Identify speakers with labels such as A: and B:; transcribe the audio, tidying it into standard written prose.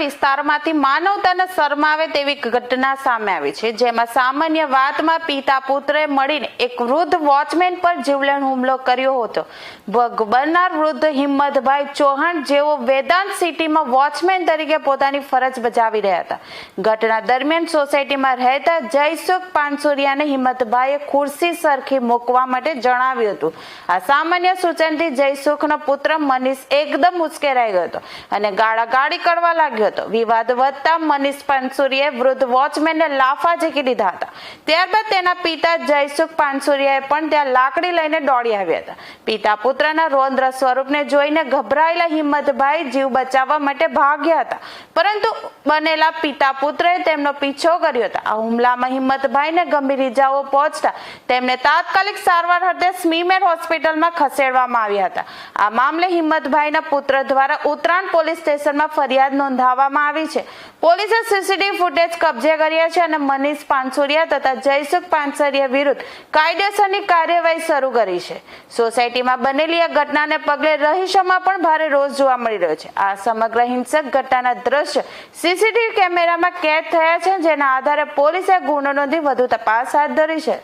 A: વિસ્તારમાંથી માનવતાને શરમાવે તેવી ઘટના સામે આવી છે, જેમાં સામાન્ય વાતમાં પિતા પુત્રએ મળીને એક વૃદ્ધ વોચમેન પર જીવલેણ હુમલો કર્યો હતો. ભોગ બનનાર વૃદ્ધ હિંમતભાઈ ચૌહાણ જેઓ વેદાંત સિટીમાં વોચમેન તરીકે પોતાની ફરજ બજાવી રહ્યા હતા. ઘટના દરમિયાન સોસાયટીમાં રહેતા જયસુખ પાનસુરિયાને હિંમતભાઈએ ખુરશી સરખી મૂકવા માટે જણાવ્યું હતું. આ સામાન્ય સૂચનથી જયસુખનો પુત્ર મનીષ એકદમ ઉશ્કેરાઈ ગયો હતો અને ગાળાગાળી કરવા લાગ્યો હતો. વિવાદ વધતા મનીષ પાનસુરિયાએ વૃદ્ધ વોચમેનને લાફા ઝીકી દીધા હતા. ત્યારબાદ તેના પિતા જયસુખ પાનસુરિયાએ પણ ત્યાં લાકડી લઈને દોડી આવ્યા હતા. પિતા પુત્રના રૌદ્ર સ્વરૂપને જોઈને ગભરાયેલા હિંમતભાઈ જીવ બચાવવા માટે ભાગ્યા હતા, પરંતુ બનેલા પિતા પુત્રએ તેમનો પીછો કર્યો હતો. આ હુમલામાં હિંમતભાઈને ગંભીર ઇજાઓ પહોંચતા તેમને તાત્કાલિક સારવાર અર્થે સ્મીમેર હોસ્પિટલમાં ખસેડવામાં આવ્યા હતા. આ મામલે હિંમતભાઈના પુત્ર દ્વારા ઉત્તરાયણ પોલીસ સ્ટેશનમાં ફરિયાદ નોંધાવવામાં આવી છે. પોલીસે સીસીટીવી ફૂટેજ કબજે કર્યા છે અને મનીષ પાનસુરિયા તથા જયસુખ પાનસુરિયા વિરુદ્ધ કાયદેસરની કાર્યવાહી શરૂ કરી છે. સોસાયટીમાં બનેલી આ ઘટનાને પગલે રહીશોમાં પણ ભારે રોષ જોવા મળી રહ્યો છે. આ સમગ્ર હિંસક ઘટનાના દ્રશ્ય સીસીટીવી કેમેરામાં કેદ થયા છે, જેના આધારે પોલીસે ગુનો નોંધી વધુ તપાસ હાથ ધરી છે.